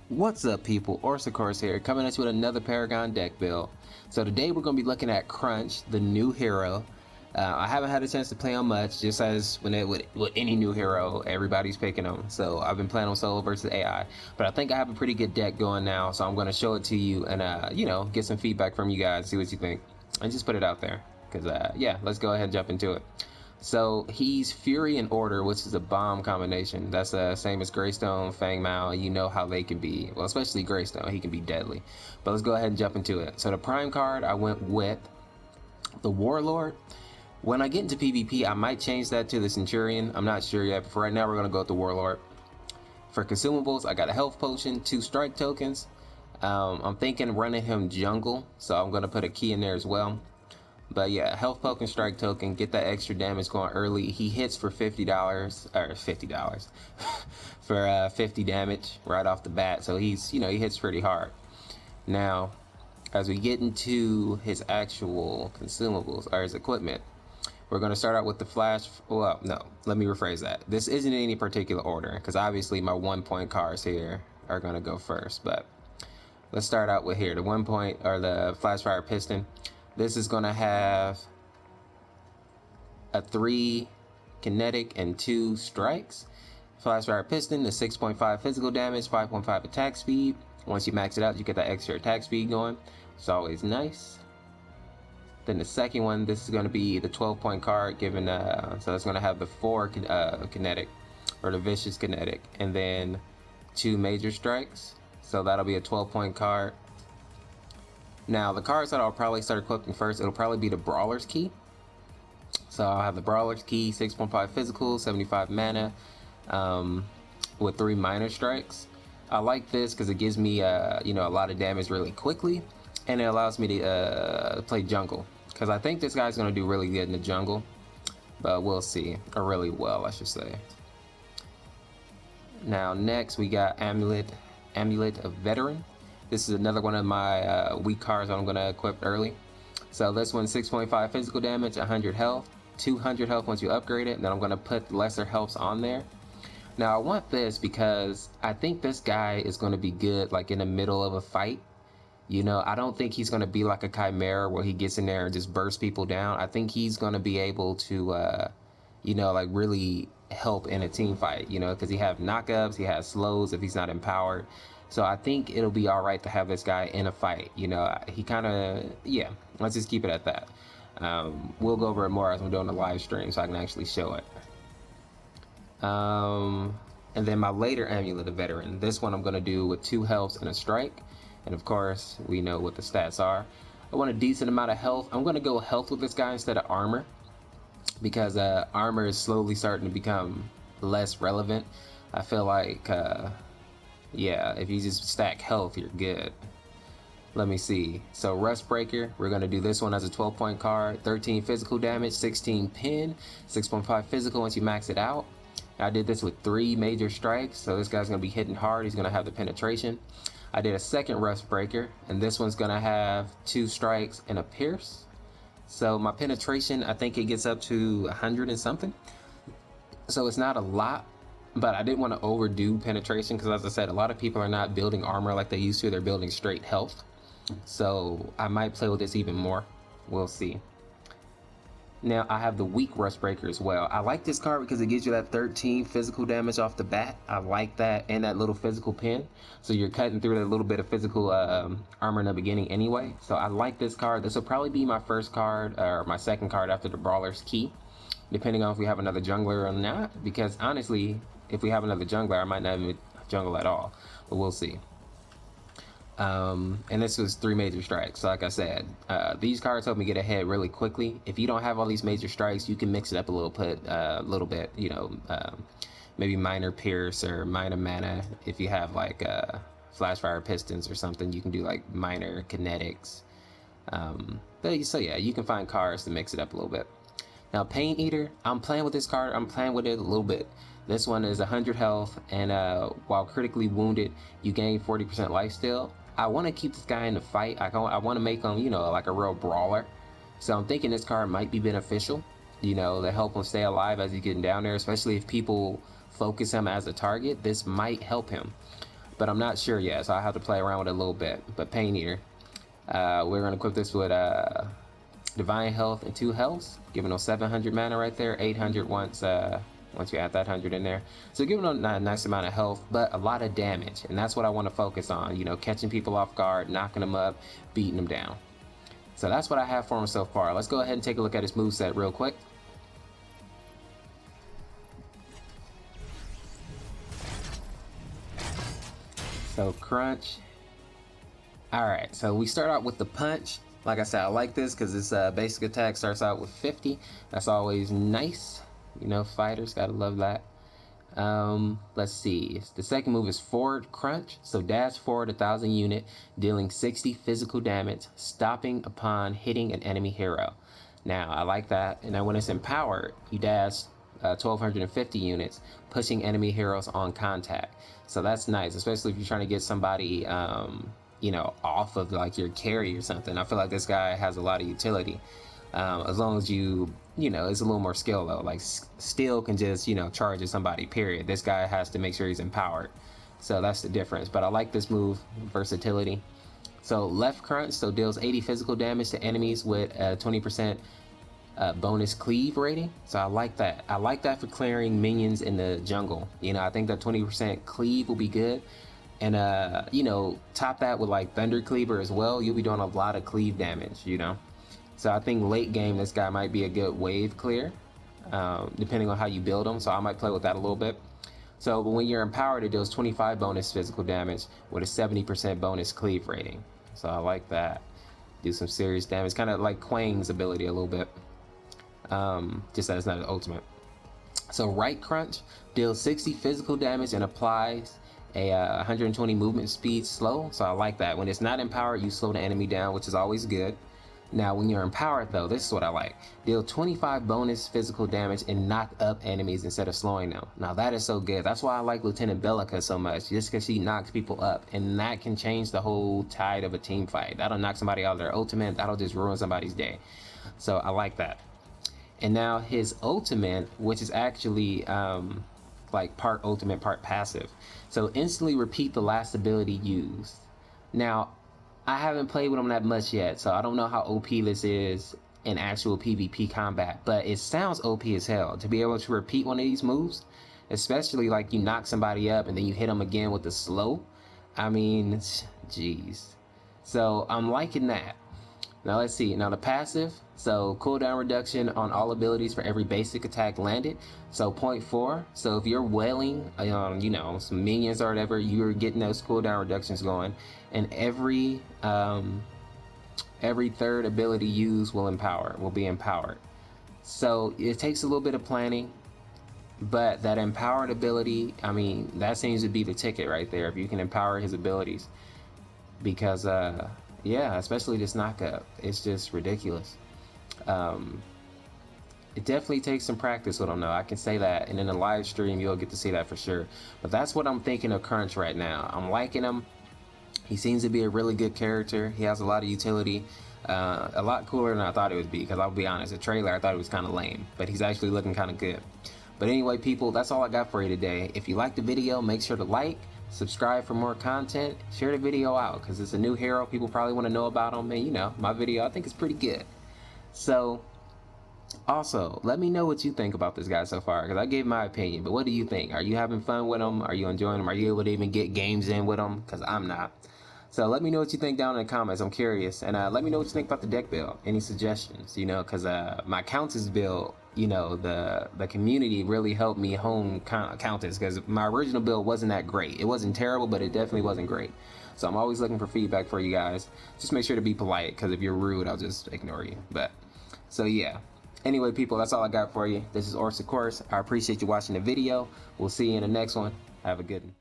What's up, people? Orseofkorse here, coming at you with another Paragon deck build. So today we're going to be looking at Cruch, the new hero. I haven't had a chance to play on much, just as with any new hero, everybody's picking them. So I've been playing on solo versus AI, but I think I have a pretty good deck going now. So I'm going to show it to you and get some feedback from you guys, see what you think, and just put it out there. Because yeah, let's go ahead and jump into it. So he's Fury and Order, which is a bomb combination. That's the same as Greystone, Fang Mao. You know how they can be. Well, especially Greystone, he can be deadly. But let's go ahead and jump into it. So the prime card, I went with the Warlord. When I get into PvP, I might change that to the Centurion. I'm not sure yet, but for right now, we're going to go with the Warlord. For consumables, I got a health potion, 2 strike tokens. I'm thinking running him jungle, so I'm going to put a key in there as well. But yeah, health potion, strike token, get that extra damage going early. He hits for $50 or $50 for 50 damage right off the bat. So he's, he hits pretty hard. Now, as we get into his actual consumables or his equipment, we're going to start out with the flash. Well, no, let me rephrase that. This isn't in any particular order because obviously my 1-point cards here are going to go first. But let's start out with here, the 1-point or the flash fire piston. This is going to have a 3 kinetic and 2 strikes. Flash fire piston is 6.5 physical damage, 5.5 attack speed. Once you max it out, you get that extra attack speed going. It's always nice. Then the second one, this is going to be the 12-point card, given so it's going to have the 4 kinetic or the vicious kinetic, and then 2 major strikes. So that'll be a 12-point card. Now, the cards that I'll probably start equipping first, it'll probably be the Brawler's Key. So I'll have the Brawler's Key, 6.5 physical, 75 mana, with 3 minor strikes. I like this because it gives me, a lot of damage really quickly, and it allows me to play jungle. Because I think this guy's going to do really good in the jungle, but we'll see, or really well, I should say. Now, next we got Amulet of Veteran. This is another one of my weak cards I'm going to equip early. So this one's 6.5 physical damage, 100 health, 200 health once you upgrade it. Then I'm going to put lesser healths on there. Now I want this because I think this guy is going to be good like in the middle of a fight. I don't think he's going to be like a Chimera where he gets in there and just bursts people down. I think he's going to be able to, like really help in a team fight, because he have knockups, he has slows if he's not empowered. So I think it'll be all right to have this guy in a fight. He kind of, yeah, let's just keep it at that. We'll go over it more as I'm doing the live stream so I can actually show it. And then my later Amulet of Veteran. This one I'm going to do with 2 healths and a strike. And of course, we know what the stats are. I want a decent amount of health. I'm going to go health with this guy instead of armor, because armor is slowly starting to become less relevant. I feel like... yeah, if you just stack health, you're good. Let me see. So Rust Breaker, we're going to do this one as a 12-point card. 13 physical damage, 16 pin, 6.5 physical once you max it out. I did this with 3 major strikes, so this guy's going to be hitting hard. He's going to have the penetration. I did a second Rust Breaker, and this one's going to have 2 strikes and a pierce. So my penetration, I think it gets up to 100 and something. So it's not a lot. But I didn't want to overdo penetration because, as I said, a lot of people are not building armor like they used to. They're building straight health. So I might play with this even more. We'll see. Now, I have the weak Rust Breaker as well. I like this card because it gives you that 13 physical damage off the bat. I like that, and that little physical pin. So you're cutting through that little bit of physical armor in the beginning anyway. So I like this card. This will probably be my first card, or my second card after the Brawler's Key, depending on if we have another jungler or not. Because honestly, if we have another jungler, I might not even jungle at all, but we'll see. And this was 3 major strikes. So like I said, these cards help me get ahead really quickly. If you don't have all these major strikes, you can mix it up a little bit, maybe minor pierce or minor mana. If you have like flash fire pistons or something, you can do like minor kinetics. So yeah, you can find cards to mix it up a little bit. Now, Pain Eater, I'm playing with this card. I'm playing with it a little bit. This one is 100 health, and while critically wounded, you gain 40% lifesteal. I want to keep this guy in the fight. I want to make him, like a real brawler. So I'm thinking this card might be beneficial, to help him stay alive as he's getting down there, especially if people focus him as a target. This might help him. but I'm not sure yet, so I have to play around with it a little bit. But Pain Eater, we're gonna equip this with Divine Health and 2 health, giving them 700 mana right there, 800 once you add that 100 in there. So giving them a nice amount of health, but a lot of damage, and that's what I want to focus on. You know, catching people off guard, knocking them up, beating them down. So that's what I have for him so far. Let's go ahead and take a look at his moveset real quick. So Cruch. Alright, so we start out with the punch. Like I said, I like this because this basic attack starts out with 50. That's always nice. You know, fighters gotta love that. Let's see. The second move is forward crunch. So dash forward 1,000 unit, dealing 60 physical damage, stopping upon hitting an enemy hero. Now, I like that. And then when it's empowered, you dash 1,250 units, pushing enemy heroes on contact. So that's nice, especially if you're trying to get somebody, you know, off of like your carry or something. I feel like this guy has a lot of utility. As long as you know, it's a little more skill though. Like Steel can just, you know, charge at somebody, period. This guy has to make sure he's empowered. So that's the difference. But I like this move, versatility. So left crunch, so deals 80 physical damage to enemies with a 20% bonus cleave rating. So I like that. I like that for clearing minions in the jungle. You know, I think that 20% cleave will be good. And you know, top that with like Thunder Cleaver as well. You'll be doing a lot of cleave damage, you know. So I think late game this guy might be a good wave clear, depending on how you build him. So I might play with that a little bit. So but when you're empowered, it deals 25 bonus physical damage with a 70% bonus cleave rating. So I like that. Do some serious damage, kind of like Quang's ability a little bit. Just that it's not an ultimate. So right crunch deals 60 physical damage and applies a 120 movement speed slow. So I like that. When it's not empowered, you slow the enemy down, which is always good. Now when you're empowered though, this is what I like. Deal 25 bonus physical damage and knock up enemies instead of slowing them. Now that is so good. That's why I like Lieutenant Bellica so much, just because she knocks people up, and that can change the whole tide of a team fight. That'll knock somebody out of their ultimate. That'll just ruin somebody's day. So I like that. And now his ultimate, which is actually like part ultimate, part passive. So instantly repeat the last ability used. Now, I haven't played with him that much yet, so I don't know how OP this is in actual PvP combat, but it sounds OP as hell to be able to repeat one of these moves, especially like you knock somebody up and then you hit them again with the slow. I mean, jeez. So I'm liking that. Now let's see. Now the passive, so cooldown reduction on all abilities for every basic attack landed. So 0.4. So if you're wailing, you know, some minions or whatever, you're getting those cooldown reductions going. And every third ability used will be empowered. So it takes a little bit of planning, but that empowered ability, I mean, that seems to be the ticket right there. If you can empower his abilities, because yeah, especially this knockup, it's just ridiculous. It definitely takes some practice with him though, I can say that, and in a live stream you'll get to see that for sure. But that's what I'm thinking of Crunch right now. I'm liking him. He seems to be a really good character. He has a lot of utility, a lot cooler than I thought it would be, because I'll be honest, the trailer I thought it was kind of lame, but he's actually looking kind of good. But anyway people, that's all I got for you today. If you liked the video, make sure to like, subscribe for more content, share the video out, because it's a new hero. People probably want to know about him, and you know, my video I think is pretty good. So also let me know what you think about this guy so far, because I gave my opinion, but what do you think? Are you having fun with him? Are you enjoying him? Are you able to even get games in with him? Because I'm not. So let me know what you think down in the comments. I'm curious. And let me know what you think about the deck build. Any suggestions, you know, because my Countess build, you know, the community really helped me hone Countess, because my original build wasn't that great. It wasn't terrible, but it definitely wasn't great. So I'm always looking for feedback for you guys. Just make sure to be polite, because if you're rude, I'll just ignore you. But so yeah. Anyway, people, that's all I got for you. This is Orseofkorse. I appreciate you watching the video. We'll see you in the next one. Have a good one.